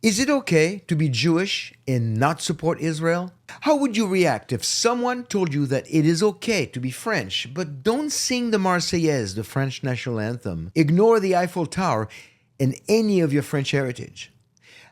Is it okay to be Jewish and not support Israel? How would you react if someone told you that it is okay to be French, but don't sing the Marseillaise, the French national anthem, ignore the Eiffel Tower, and any of your French heritage?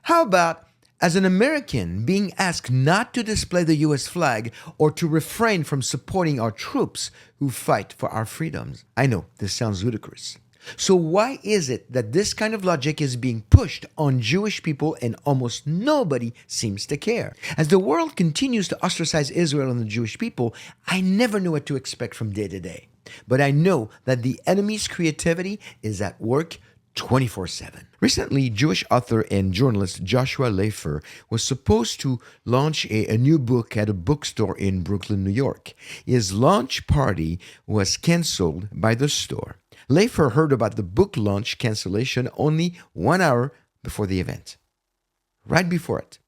How about, as an American, being asked not to display the US flag or to refrain from supporting our troops who fight for our freedoms? I know this sounds ludicrous. So why is it that this kind of logic is being pushed on Jewish people and almost nobody seems to care? As the world continues to ostracize Israel and the Jewish people, I never know what to expect from day to day. But I know that the enemy's creativity is at work 24/7. Recently, Jewish author and journalist Joshua Leifer was supposed to launch a new book at a bookstore in Brooklyn, New York. His launch party was canceled by the store. Leifer heard about the book launch cancellation only 1 hour before the event. Right before it.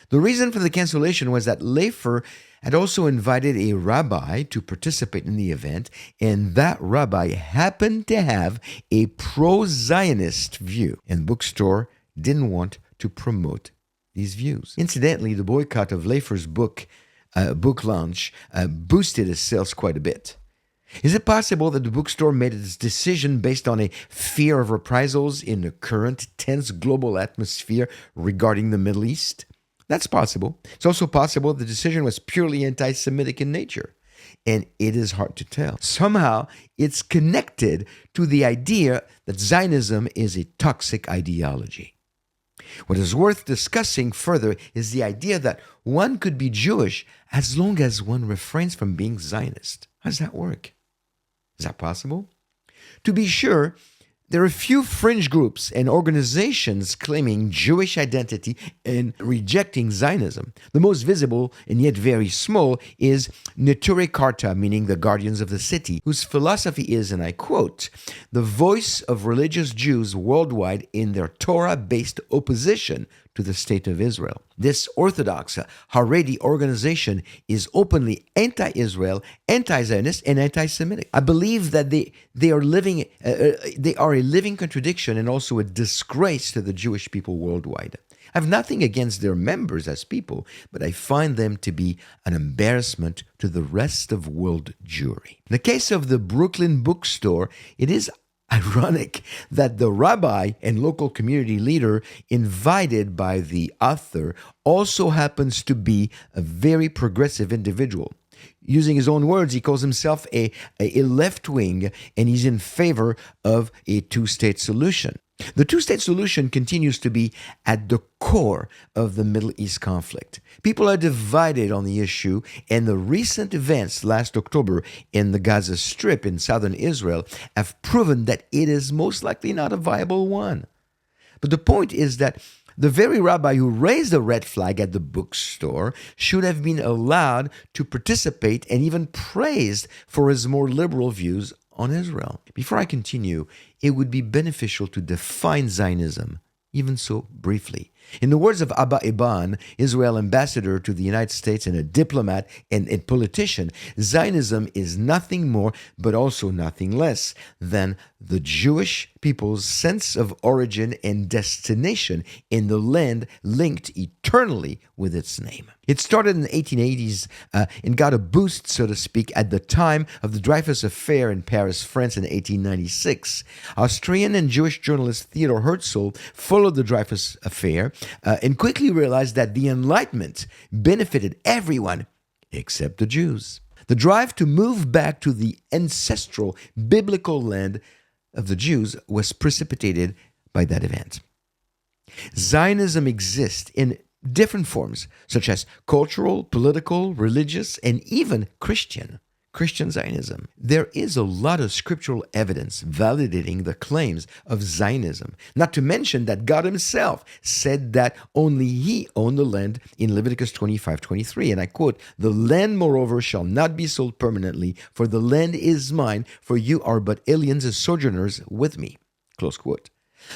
The reason for the cancellation was that Leifer had also invited a rabbi to participate in the event, and that rabbi happened to have a pro-Zionist view, and the bookstore didn't want to promote these views. Incidentally, the boycott of Leifer's book launch boosted his sales quite a bit. Is it possible that the bookstore made its decision based on a fear of reprisals in the current tense global atmosphere regarding the Middle East? That's possible. It's also possible the decision was purely anti-Semitic in nature, and it is hard to tell. Somehow, it's connected to the idea that Zionism is a toxic ideology. What is worth discussing further is the idea that one could be Jewish as long as one refrains from being Zionist. How does that work? Is that possible? To be sure, there are a few fringe groups and organizations claiming Jewish identity and rejecting Zionism. The most visible, and yet very small, is Neturei Karta, meaning the guardians of the city, whose philosophy is, and I quote, the voice of religious Jews worldwide in their Torah-based opposition to the state of Israel. This Orthodox Haredi organization is openly anti-Israel, anti-Zionist, and anti-Semitic. I believe that they are a living contradiction and also a disgrace to the Jewish people worldwide. I have nothing against their members as people, but I find them to be an embarrassment to the rest of world Jewry. In the case of the Brooklyn bookstore, it is ironic that the rabbi and local community leader invited by the author also happens to be a very progressive individual. Using his own words, he calls himself a left-wing, and he's in favor of a two-state solution. The two-state solution continues to be at the core of the Middle East conflict. People are divided on the issue, and the recent events last October in the Gaza Strip in southern Israel have proven that it is most likely not a viable one. But the point is that the very rabbi who raised the red flag at the bookstore should have been allowed to participate and even praised for his more liberal views on Israel. Before I continue, it would be beneficial to define Zionism, even so briefly. In the words of Abba Eban, Israel ambassador to the United States and a diplomat and politician, Zionism is nothing more but also nothing less than the Jewish people's sense of origin and destination in the land linked eternally with its name. It started in the 1880s and got a boost, so to speak, at the time of the Dreyfus Affair in Paris, France in 1896. Austrian and Jewish journalist Theodor Herzl followed the Dreyfus Affair and quickly realized that the Enlightenment benefited everyone except the Jews. The drive to move back to the ancestral biblical land of the Jews was precipitated by that event. Zionism exists in different forms, such as cultural, political, religious, and even Christian Zionism. There is a lot of scriptural evidence validating the claims of Zionism, not to mention that God himself said that only he owned the land in Leviticus 25:23, and I quote, "The land, moreover, shall not be sold permanently, for the land is mine, for you are but aliens and sojourners with me." Close quote.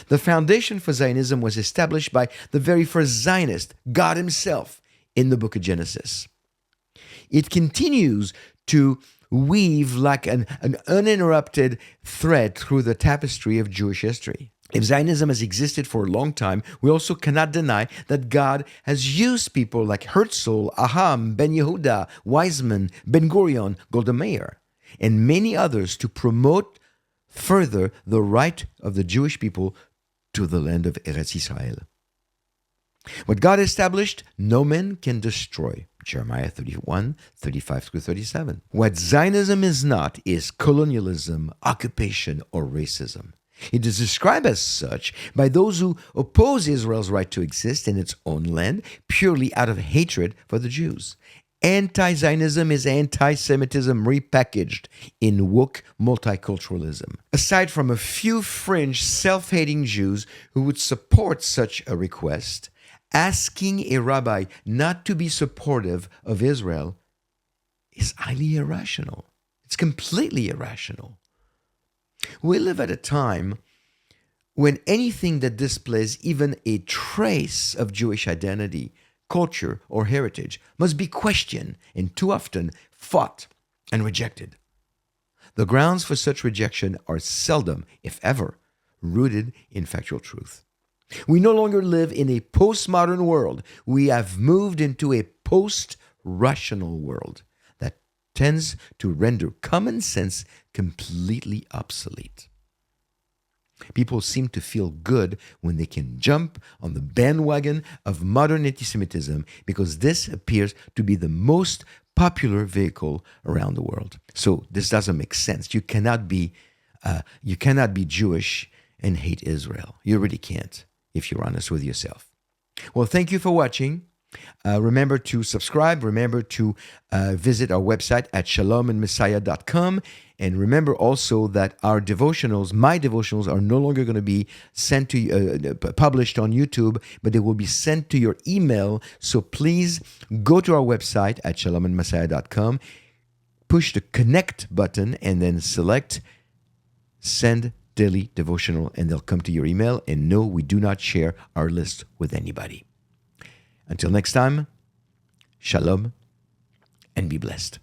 The foundation for Zionism was established by the very first Zionist, God himself, in the book of Genesis. It continues to weave like an uninterrupted thread through the tapestry of Jewish history. If Zionism has existed for a long time, we also cannot deny that God has used people like Herzl, Aham, Ben Yehuda, Weizmann, Ben Gurion, Golda Meir, and many others to promote further the right of the Jewish people to the land of Eretz Israel. What God established, no man can destroy. Jeremiah 31, 35 through 37. What Zionism is not is colonialism, occupation, or racism. It is described as such by those who oppose Israel's right to exist in its own land purely out of hatred for the Jews. Anti-Zionism is anti-Semitism repackaged in woke multiculturalism. Aside from a few fringe self-hating Jews who would support such a request, asking a rabbi not to be supportive of Israel is highly irrational. It's completely irrational. We live at a time when anything that displays even a trace of Jewish identity, culture, or heritage must be questioned and too often fought and rejected. The grounds for such rejection are seldom, if ever, rooted in factual truth. We no longer live in a postmodern world. We have moved into a post-rational world that tends to render common sense completely obsolete. People seem to feel good when they can jump on the bandwagon of modern anti-Semitism because this appears to be the most popular vehicle around the world. So this doesn't make sense. You cannot be Jewish and hate Israel. You really can't, if you're honest with yourself. Well, thank you for watching. Remember to subscribe. Remember to visit our website at shalomandmessiah.com. And remember also that our devotionals, my devotionals, are no longer going to be sent to published on YouTube, but they will be sent to your email. So please go to our website at shalomandmessiah.com, push the connect button, and then select send daily devotional, and they'll come to your email. And no, we do not share our list with anybody. Until next time, shalom and be blessed.